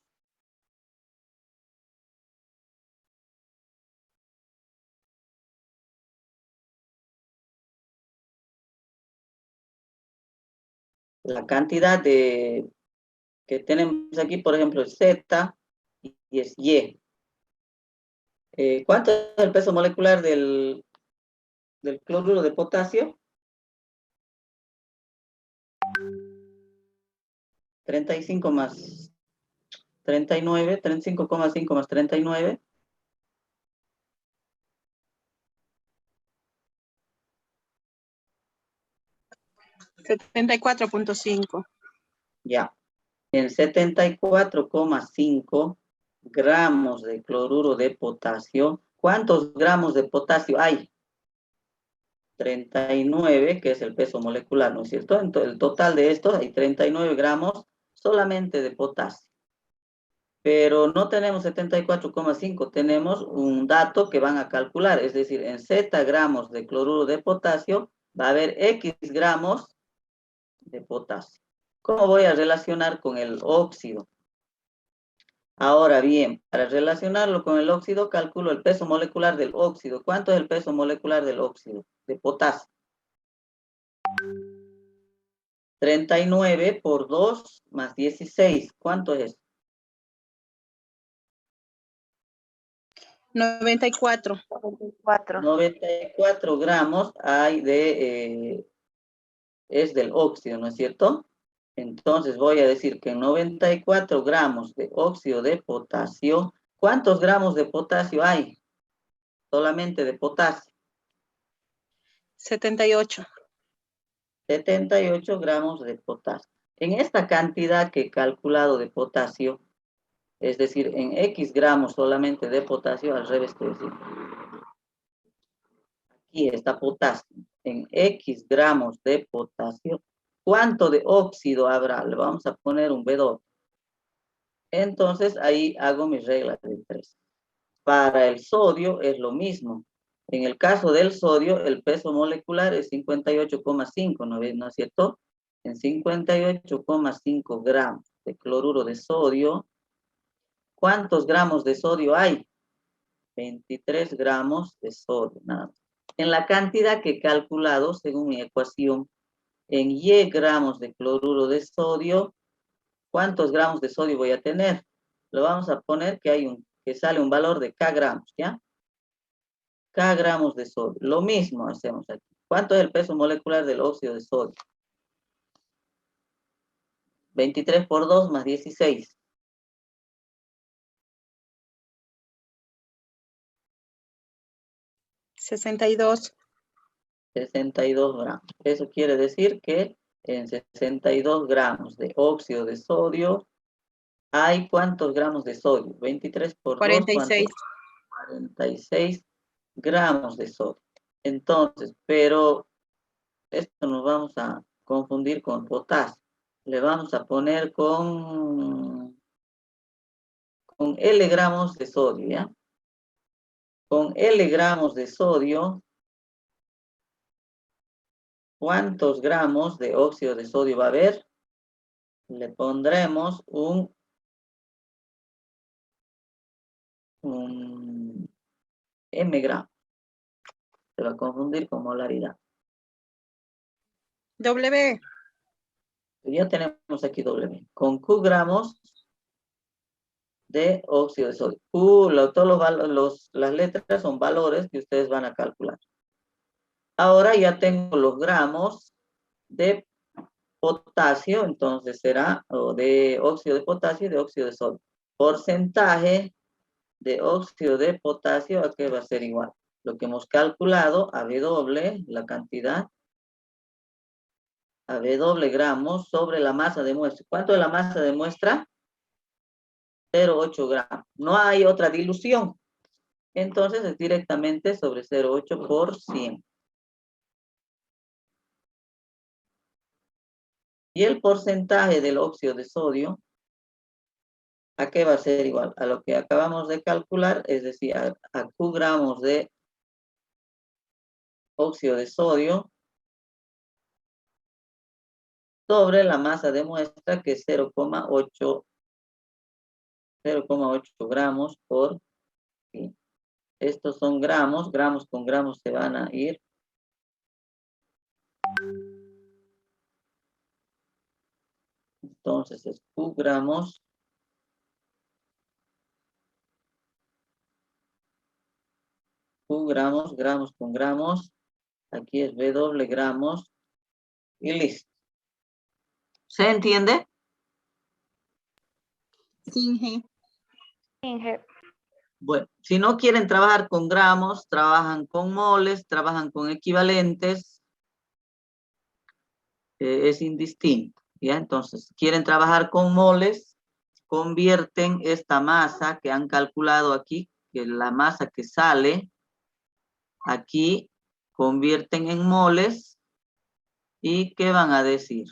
La cantidad que tenemos aquí, por ejemplo, es Z y es Y. ¿Cuánto es el peso molecular del cloruro de potasio? 35 más 39, 35,5 más 39. $74.5. Ya. En 74,5 gramos de cloruro de potasio. ¿Cuántos gramos de potasio hay? 39, que es el peso molecular, ¿no es cierto? Entonces, el total de estos hay 39 gramos solamente de potasio. Pero no tenemos 74,5, tenemos un dato que van a calcular, es decir, en Z gramos de cloruro de potasio va a haber X gramos de potasio. ¿Cómo voy a relacionar con el óxido? Ahora bien, para relacionarlo con el óxido, calculo el peso molecular del óxido. ¿Cuánto es el peso molecular del óxido de potasio? 39 por 2 más 16. ¿Cuánto es eso? 94. 94 gramos hay es del óxido, ¿no es cierto? Entonces voy a decir que 94 gramos de óxido de potasio. ¿Cuántos gramos de potasio hay? Solamente de potasio. 78. 78 gramos de potasio. En esta cantidad que he calculado de potasio, es decir, en X gramos solamente de potasio, al revés quiero decir. Aquí está potasio. En X gramos de potasio, ¿cuánto de óxido habrá? Le vamos a poner un B2. Entonces, ahí hago mi regla de 3. Para el sodio es lo mismo. En el caso del sodio, el peso molecular es 58,5, ¿no es cierto? En 58,5 gramos de cloruro de sodio, ¿cuántos gramos de sodio hay? 23 gramos de sodio, nada más. En la cantidad que he calculado, según mi ecuación, en Y gramos de cloruro de sodio, ¿cuántos gramos de sodio voy a tener? Lo vamos a poner que sale un valor de K gramos, ¿ya? K gramos de sodio. Lo mismo hacemos aquí. ¿Cuánto es el peso molecular del óxido de sodio? 23 por 2 más 16. 62. 62 gramos. Eso quiere decir que en 62 gramos de óxido de sodio hay ¿cuántos gramos de sodio? 23 por 2, 46. 46 gramos de sodio. Entonces, pero esto nos vamos a confundir con potasio. Le vamos a poner con L gramos de sodio, ¿ya? Con L gramos de sodio, ¿cuántos gramos de óxido de sodio va a haber? Le pondremos un M gramos. Se va a confundir con molaridad. W. Ya tenemos aquí W. Con Q gramos de óxido de sodio. Q, todas las letras son valores que ustedes van a calcular. Ahora ya tengo los gramos de potasio, entonces será o de óxido de potasio y de óxido de sodio. Porcentaje de óxido de potasio, ¿a qué va a ser igual? Lo que hemos calculado, a W, la cantidad, a W gramos sobre la masa de muestra. ¿Cuánto es la masa de muestra? 0,8 gramos. No hay otra dilución. Entonces es directamente sobre 0,8 por 100. Y el porcentaje del óxido de sodio, ¿a qué va a ser igual? A lo que acabamos de calcular, es decir, a Q gramos de óxido de sodio sobre la masa de muestra, que es 0,8 gramos por 100. Estos son gramos, gramos con gramos se van a ir. Entonces es Q gramos gramos con gramos, aquí es W gramos y listo. ¿Se entiende? Sí. Bueno, si no quieren trabajar con gramos, trabajan con moles, trabajan con equivalentes, es indistinto, ¿ya? Entonces, quieren trabajar con moles, convierten esta masa que han calculado aquí, que la masa que sale aquí, convierten en moles, ¿y qué van a decir?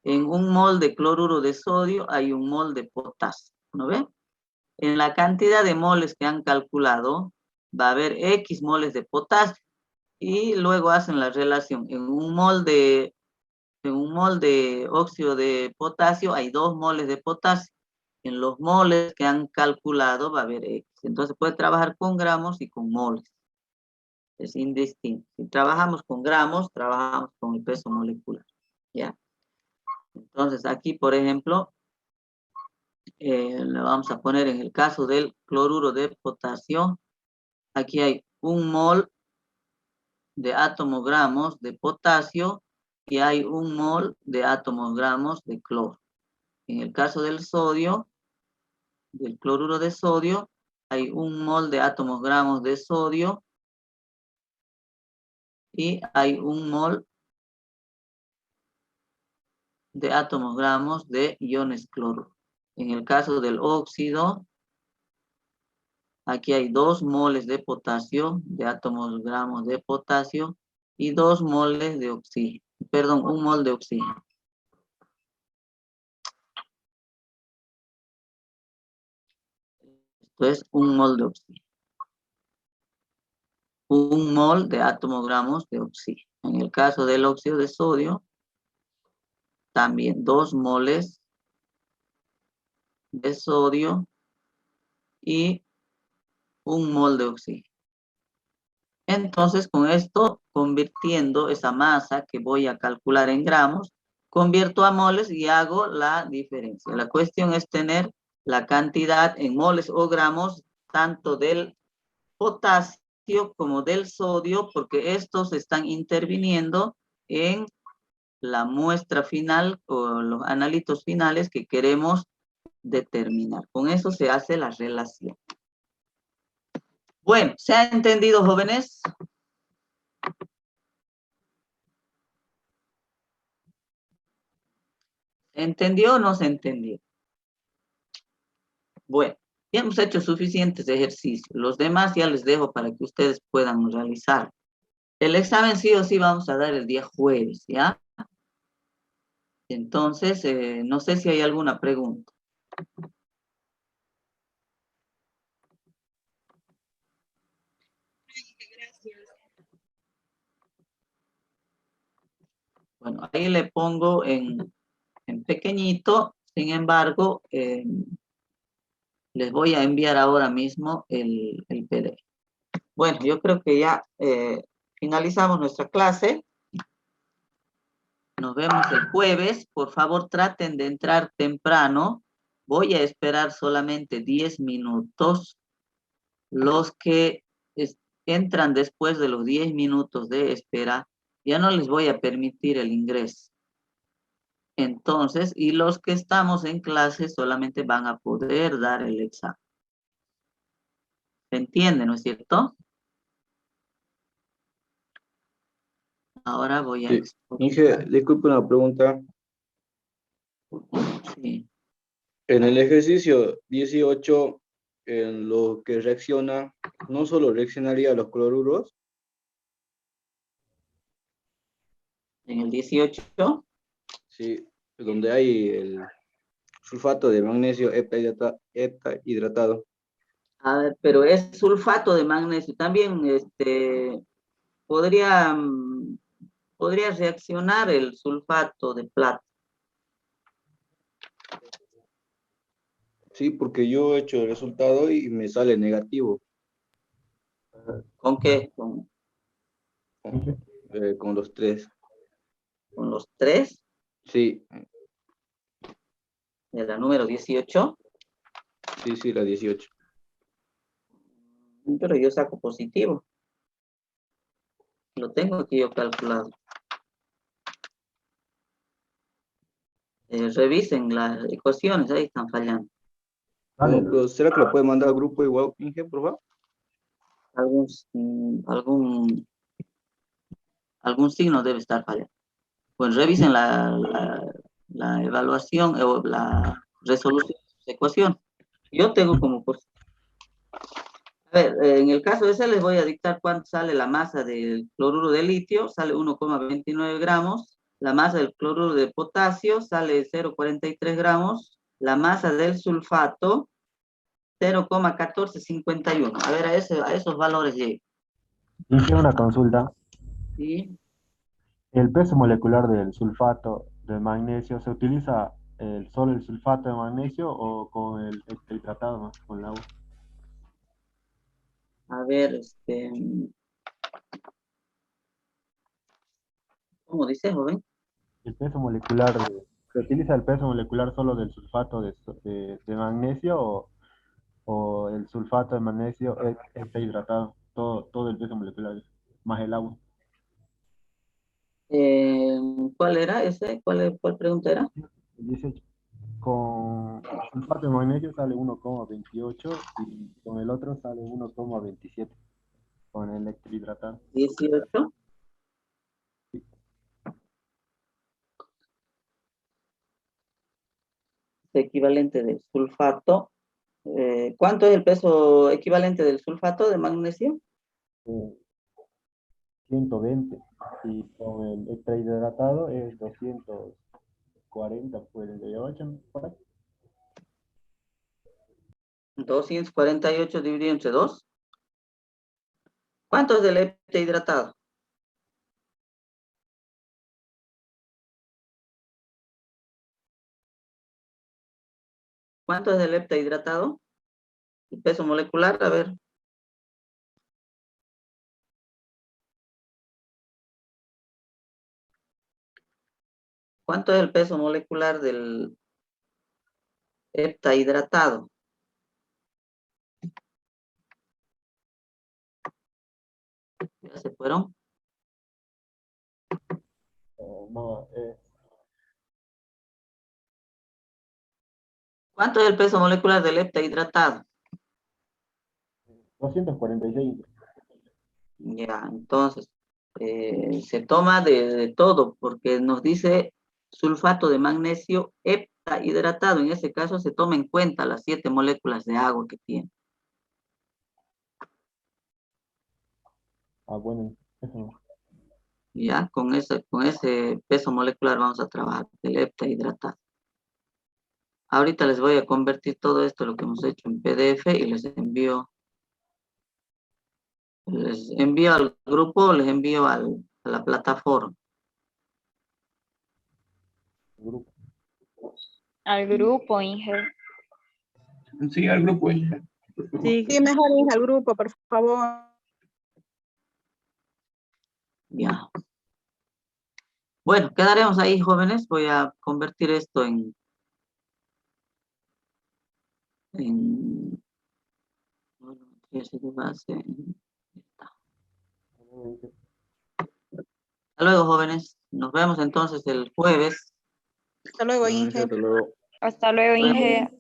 En un mol de cloruro de sodio hay un mol de potasio, ¿no ven? En la cantidad de moles que han calculado, va a haber X moles de potasio, y luego hacen la relación. En un mol de óxido de potasio hay 2 moles de potasio. En los moles que han calculado va a haber X. Entonces puede trabajar con gramos y con moles. Es indistinto. Si trabajamos con gramos, trabajamos con el peso molecular. ¿Ya? Entonces aquí, por ejemplo, le vamos a poner en el caso del cloruro de potasio, aquí hay 1 mol de átomos gramos de potasio y hay 1 mol de átomos gramos de cloro. En el caso del sodio, del cloruro de sodio, hay 1 mol de átomos gramos de sodio y hay 1 mol de átomos gramos de iones cloro. En el caso del óxido, aquí hay 2 moles de potasio, de átomos gramos de potasio, y 2 moles de oxígeno. Perdón, 1 mol de oxígeno. Esto es 1 mol de oxígeno. 1 mol de átomos gramos de oxígeno. En el caso del óxido de sodio, también 2 moles de sodio y 1 mol de oxígeno. Entonces, con esto, convirtiendo esa masa que voy a calcular en gramos, convierto a moles y hago la diferencia. La cuestión es tener la cantidad en moles o gramos, tanto del potasio como del sodio, porque estos están interviniendo en la muestra final o los analitos finales que queremos determinar. Con eso se hace la relación. Bueno, ¿se ha entendido, jóvenes? ¿Se entendió o no se entendió? Bueno, Ya hemos hecho suficientes ejercicios. Los demás ya les dejo para que ustedes puedan realizar. El examen sí o sí vamos a dar el día jueves, ¿ya? Entonces, no sé si hay alguna pregunta. Bueno, ahí le pongo en pequeñito, sin embargo, les voy a enviar ahora mismo el PDF. Bueno, yo creo que ya finalizamos nuestra clase. Nos vemos el jueves. Por favor, traten de entrar temprano. Voy a esperar solamente 10 minutos. Los que entran después de los 10 minutos de espera, ya no les voy a permitir el ingreso. Entonces, y los que estamos en clase solamente van a poder dar el examen. ¿Se entiende, no es cierto? Ahora voy a Sí. Inge, exportar. disculpe una pregunta. Sí. En el ejercicio 18, en lo que reacciona, no solo reaccionaría a los cloruros. En el 18. Sí, donde hay el sulfato de magnesio heptahidratado. A ver, pero es sulfato de magnesio. También podría reaccionar el sulfato de plata. Sí, porque yo he hecho el resultado y me sale negativo ¿Con qué? con los tres. Con los 3 Sí, de la número 18. sí, la 18. Pero yo saco positivo. Lo tengo aquí yo calculado. Revisen las ecuaciones, ahí están fallando. Dale, Pero ¿será que lo puede mandar al grupo igual, Inge, por favor? Algún signo debe estar fallando. Pues revisen la evaluación o la resolución de sus ecuaciones. Yo tengo como positivo. A ver, en el caso ese les voy a dictar cuánto sale la masa del cloruro de litio, sale 1,29 gramos, la masa del cloruro de potasio sale 0,43 gramos, la masa del sulfato 0,1451. A ver, a esos valores llego. hice una consulta. ¿Sí? El peso molecular del sulfato de magnesio, ¿se utiliza solo el sulfato de magnesio o con el hidratado, con el agua? A ver, ¿cómo dice, joven? El peso molecular, ¿se utiliza el peso molecular solo del sulfato de magnesio o el sulfato de magnesio está hidratado? Todo el peso molecular, más el agua. ¿Cuál era ese? ¿Cuál pregunta era? El 18. Con sulfato de magnesio sale 1,28 y con el otro sale 1,27 con el electrohidratado. 18. Equivalente del sulfato. ¿Cuánto es el peso equivalente del sulfato de magnesio? 120 y con el extrahidratado es 240 por el de 8 por ahí. 248 dividido entre 2. ¿Cuánto es del heptahidratado? ¿Cuánto es del heptahidratado? El peso molecular, a ver. ¿Cuánto es el peso molecular del heptahidratado? ¿Ya se fueron? No, ¿Cuánto es el peso molecular del heptahidratado? 246. Ya, entonces, se toma de todo, porque nos dice sulfato de magnesio heptahidratado. hidratado, en ese caso se toma en cuenta las 7 moléculas de agua que tiene. Ah, bueno, eso no. Ya, con ese peso molecular vamos a trabajar, el heptahidratado. Ahorita les voy a convertir todo esto, lo que hemos hecho, en PDF y les envío al grupo, les envío a la plataforma. Grupo. Al grupo, Inge. Sí, al grupo. Inge, por favor. Sí, mejor ir al grupo, por favor. Ya. Bueno, quedaremos ahí, jóvenes. Voy a convertir esto en bueno, de base. Está. Hasta luego, jóvenes. Nos vemos entonces el jueves. Hasta luego, Gracias, Inge. hasta luego. Hasta luego, Inge.